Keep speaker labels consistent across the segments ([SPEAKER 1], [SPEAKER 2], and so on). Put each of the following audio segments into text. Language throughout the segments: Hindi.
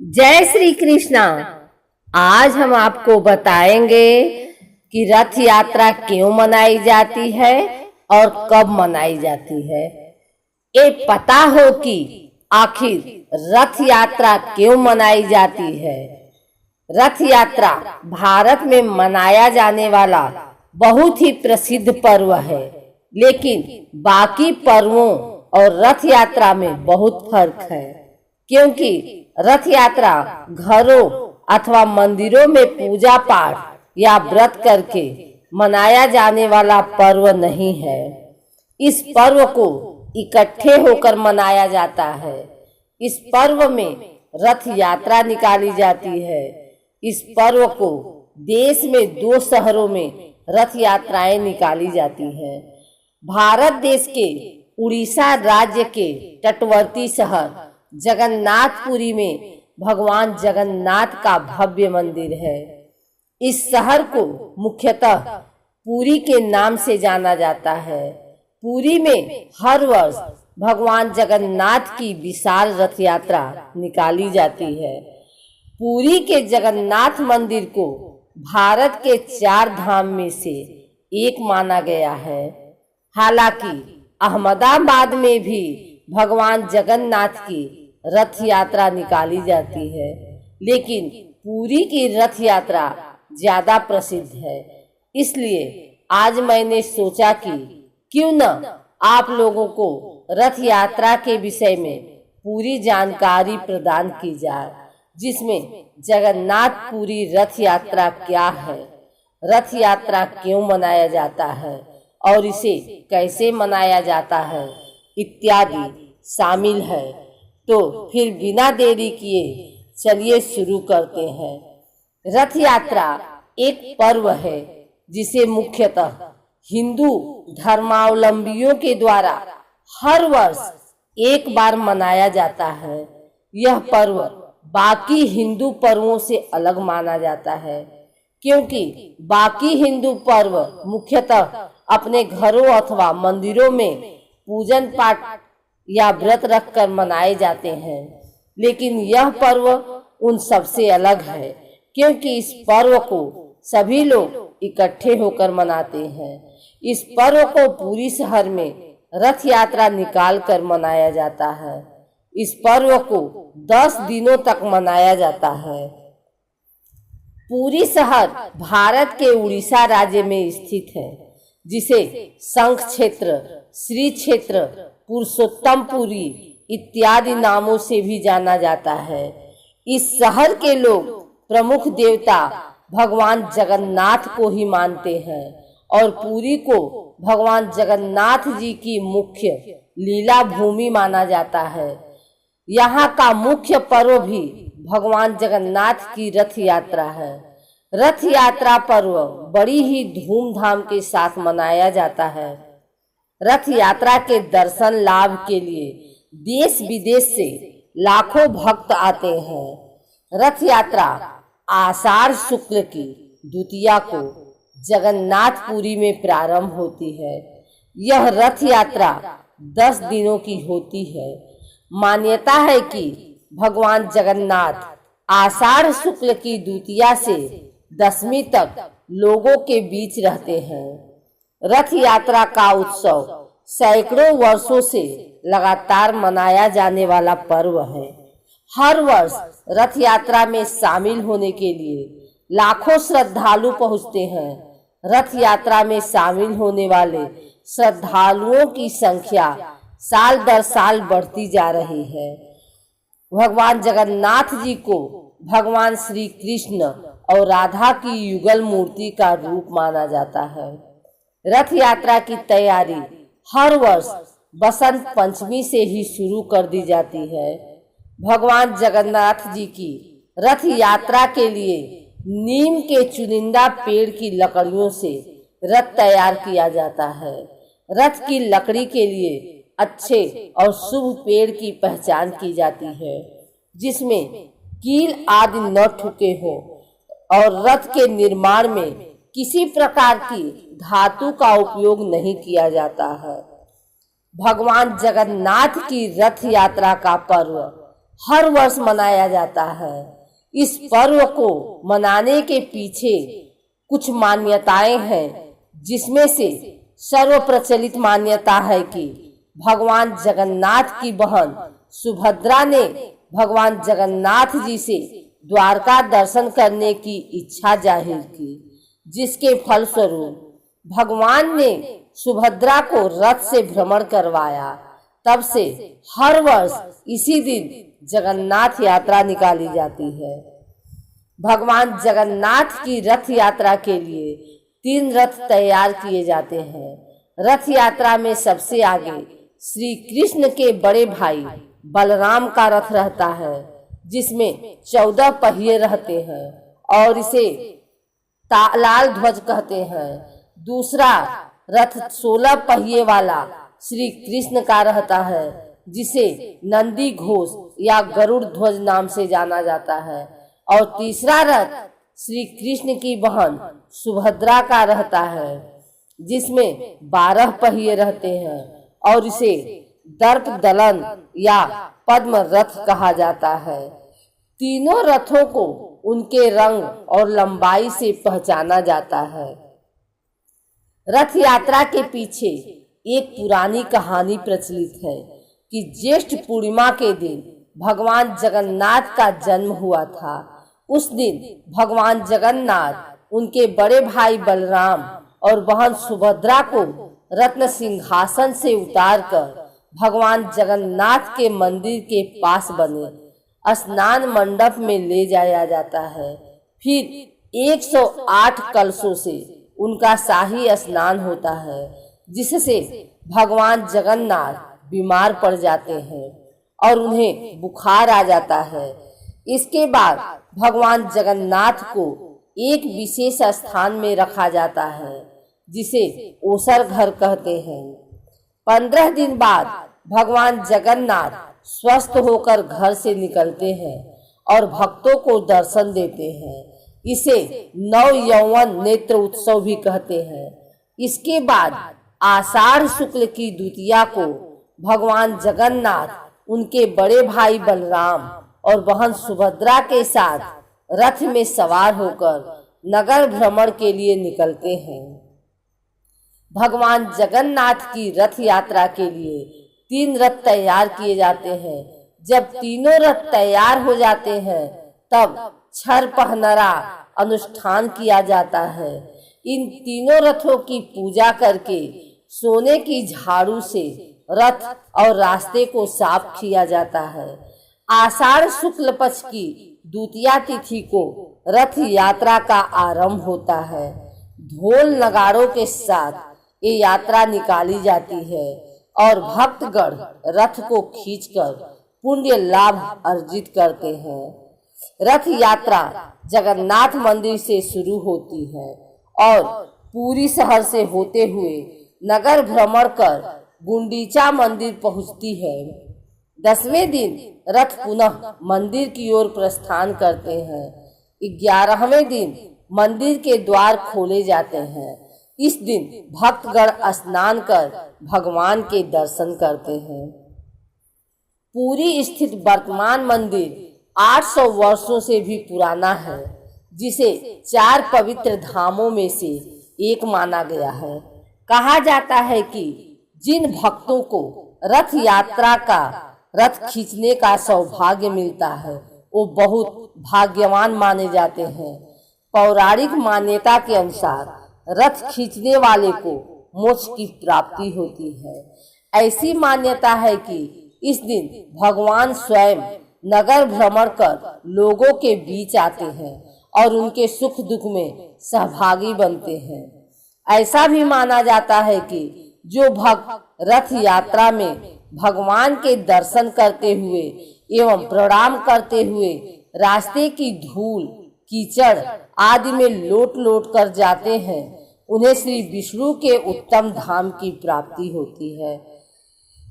[SPEAKER 1] जय श्री कृष्णा। आज हम आपको बताएंगे कि रथ यात्रा क्यों मनाई जाती है और कब मनाई जाती है। ये पता हो कि आखिर रथ यात्रा क्यों मनाई जाती है। रथ यात्रा भारत में मनाया जाने वाला बहुत ही प्रसिद्ध पर्व है, लेकिन बाकी पर्वों और रथ यात्रा में बहुत फर्क है, क्योंकि रथ यात्रा घरों अथवा मंदिरों में पूजा पाठ या व्रत करके मनाया जाने वाला पर्व नहीं है। इस पर्व को इकट्ठे होकर मनाया जाता है। इस पर्व में रथ यात्रा निकाली जाती है। इस पर्व को देश में 2 शहरों में रथ यात्राएं निकाली जाती हैं। भारत देश के उड़ीसा राज्य के तटवर्ती शहर जगन्नाथपुरी में भगवान जगन्नाथ का भव्य मंदिर है। इस शहर को मुख्यतः पुरी के नाम से जाना जाता है। पुरी में हर वर्ष भगवान जगन्नाथ की विशाल रथ यात्रा निकाली जाती है। पुरी के जगन्नाथ मंदिर को भारत के 4 धाम में से एक माना गया है। हालांकि अहमदाबाद में भी भगवान जगन्नाथ की रथ यात्रा निकाली जाती है, लेकिन पुरी की रथ यात्रा ज्यादा प्रसिद्ध है। इसलिए आज मैंने सोचा कि क्यों न आप लोगों को रथ यात्रा के विषय में पूरी जानकारी प्रदान की जाए, जिसमें जगन्नाथपुरी रथ यात्रा क्या है, रथ यात्रा क्यों मनाया जाता है और इसे कैसे मनाया जाता है इत्यादि शामिल है। तो फिर बिना देरी किए चलिए शुरू करते हैं। रथ यात्रा एक पर्व है जिसे मुख्यतः हिंदू धर्मावलंबियों के द्वारा हर वर्ष एक बार मनाया जाता है। यह पर्व बाकी हिंदू पर्वों से अलग माना जाता है, क्योंकि बाकी हिंदू पर्व मुख्यतः अपने घरों अथवा मंदिरों में पूजन पाठ या व्रत रखकर मनाए जाते हैं, लेकिन यह पर्व उन सबसे अलग है, क्योंकि इस पर्व को सभी लोग इकट्ठे होकर मनाते हैं। इस पर्व को पूरी शहर में रथ यात्रा निकाल कर मनाया जाता है। इस पर्व को 10 दिनों तक मनाया जाता है। पुरी शहर भारत के उड़ीसा राज्य में स्थित है, जिसे शंख क्षेत्र, श्री क्षेत्र, पुरुषोत्तमपुरी इत्यादि नामों से भी जाना जाता है। इस शहर के लोग प्रमुख देवता भगवान जगन्नाथ को ही मानते हैं और पुरी को भगवान जगन्नाथ जी की मुख्य लीला भूमि माना जाता है। यहाँ का मुख्य पर्व भी भगवान जगन्नाथ की रथ यात्रा है। रथ यात्रा पर्व बड़ी ही धूमधाम के साथ मनाया जाता है। रथ यात्रा के दर्शन लाभ के लिए देश विदेश से लाखों भक्त आते हैं। रथ यात्रा आषाढ़ शुक्ल की द्वितीया को जगन्नाथपुरी में प्रारंभ होती है। यह रथ यात्रा 10 दिनों की होती है। मान्यता है कि भगवान जगन्नाथ आषाढ़ शुक्ल की द्वितीया से दशमी तक लोगों के बीच रहते हैं। रथ यात्रा का उत्सव सैकड़ों वर्षों से लगातार मनाया जाने वाला पर्व है। हर वर्ष रथ यात्रा में शामिल होने के लिए लाखों श्रद्धालु पहुंचते हैं। रथ यात्रा में शामिल होने वाले श्रद्धालुओं की संख्या साल दर साल बढ़ती जा रही है। भगवान जगन्नाथ जी को भगवान श्री कृष्ण और राधा की युगल मूर्ति का रूप माना जाता है। रथ यात्रा की तैयारी हर वर्ष बसंत पंचमी से ही शुरू कर दी जाती है। भगवान जगन्नाथ जी की रथ यात्रा के लिए नीम के चुनिंदा पेड़ की लकड़ियों से रथ तैयार किया जाता है। रथ की लकड़ी के लिए अच्छे और शुभ पेड़ की पहचान की जाती है, जिसमें कील आदि न ठुके हो और रथ के निर्माण में किसी प्रकार की धातु का उपयोग नहीं किया जाता है। भगवान जगन्नाथ की रथ यात्रा का पर्व हर वर्ष मनाया जाता है। इस पर्व को मनाने के पीछे कुछ मान्यताएं हैं, जिसमें से सर्व प्रचलित मान्यता है कि भगवान जगन्नाथ की बहन सुभद्रा ने भगवान जगन्नाथ जी से द्वारका दर्शन करने की इच्छा जाहिर की, जिसके फलस्वरूप भगवान ने सुभद्रा को रथ से भ्रमण करवाया। तब से हर वर्ष इसी दिन जगन्नाथ यात्रा निकाली जाती है। भगवान जगन्नाथ की रथ यात्रा के लिए 3 रथ तैयार किए जाते हैं। रथ यात्रा में सबसे आगे श्री कृष्ण के बड़े भाई बलराम का रथ रहता है, जिसमें 14 पहिए रहते हैं और इसे लाल ध्वज कहते हैं। दूसरा रथ 16 पहिए वाला श्री कृष्ण का रहता है, जिसे नंदी घोष या गरुड़ ध्वज नाम से जाना जाता है। और तीसरा रथ श्री कृष्ण की बहन सुभद्रा का रहता है, जिसमें 12 पहिए रहते हैं और इसे दर्प दलन या पद्म रथ कहा जाता है। तीनों रथों को उनके रंग और लंबाई से पहचाना जाता है। रथ यात्रा के पीछे एक पुरानी कहानी प्रचलित है कि ज्येष्ठ पूर्णिमा के दिन भगवान जगन्नाथ का जन्म हुआ था। उस दिन भगवान जगन्नाथ उनके बड़े भाई बलराम और बहन सुभद्रा को रत्न सिंहासन से उतारकर भगवान जगन्नाथ के मंदिर के पास बने स्नान मंडप में ले जाया जाता है। फिर 108 कलशों से उनका शाही स्नान होता है, जिससे भगवान जगन्नाथ बीमार पड़ जाते हैं और उन्हें बुखार आ जाता है। इसके बाद भगवान जगन्नाथ को एक विशेष स्थान में रखा जाता है, जिसे ओसर घर कहते हैं। 15 दिन बाद भगवान जगन्नाथ स्वस्थ होकर घर से निकलते हैं और भक्तों को दर्शन देते हैं। इसे नव यौवन नेत्र उत्सव भी कहते हैं। इसके बाद आषाढ़ शुक्ल की द्वितीया को भगवान जगन्नाथ उनके बड़े भाई बलराम और बहन सुभद्रा के साथ रथ में सवार होकर नगर भ्रमण के लिए निकलते हैं। भगवान जगन्नाथ की रथ यात्रा के लिए 3 रथ तैयार किए जाते हैं। जब तीनों रथ तैयार हो जाते हैं, तब छर पहनरा अनुष्ठान किया जाता है। इन तीनों रथों की पूजा करके सोने की झाड़ू से रथ और रास्ते को साफ किया जाता है। आषाढ़ शुक्ल पक्ष की द्वितीया तिथि को रथ यात्रा का आरंभ होता है। ढोल नगाड़ों के साथ ये यात्रा निकाली जाती है और भक्तगण रथ को खींचकर पुण्य लाभ अर्जित करते हैं। रथ यात्रा जगन्नाथ मंदिर से शुरू होती है और पूरी शहर से होते हुए नगर भ्रमण कर गुंडीचा मंदिर पहुंचती है। 10वें दिन रथ पुनः मंदिर की ओर प्रस्थान करते हैं। 11वें दिन मंदिर के द्वार खोले जाते हैं। इस दिन भक्तगण स्नान कर भगवान के दर्शन करते हैं। पुरी स्थित वर्तमान मंदिर 800 वर्षों से भी पुराना है, जिसे 4 पवित्र धामों में से एक माना गया है। कहा जाता है कि जिन भक्तों को रथ यात्रा का रथ खींचने का सौभाग्य मिलता है, वो बहुत भाग्यवान माने जाते हैं। पौराणिक मान्यता के अनुसार रथ खींचने वाले को मोक्ष की प्राप्ति होती है। ऐसी मान्यता है कि इस दिन भगवान स्वयं नगर भ्रमण कर लोगों के बीच आते हैं और उनके सुख दुख में सहभागी बनते हैं। ऐसा भी माना जाता है कि जो भक्त रथ यात्रा में भगवान के दर्शन करते हुए एवं प्रणाम करते हुए रास्ते की धूल कीचड़ आदि में लोट लोट कर जाते हैं, उन्हें श्री विष्णु के उत्तम धाम की प्राप्ति होती है।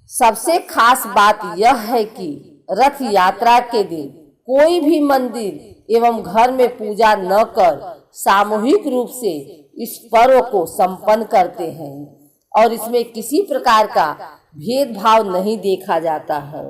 [SPEAKER 1] सबसे खास बात यह है कि रथ यात्रा के दिन कोई भी मंदिर एवं घर में पूजा न कर सामूहिक रूप से इस पर्व को संपन्न करते हैं और इसमें किसी प्रकार का भेदभाव नहीं देखा जाता है।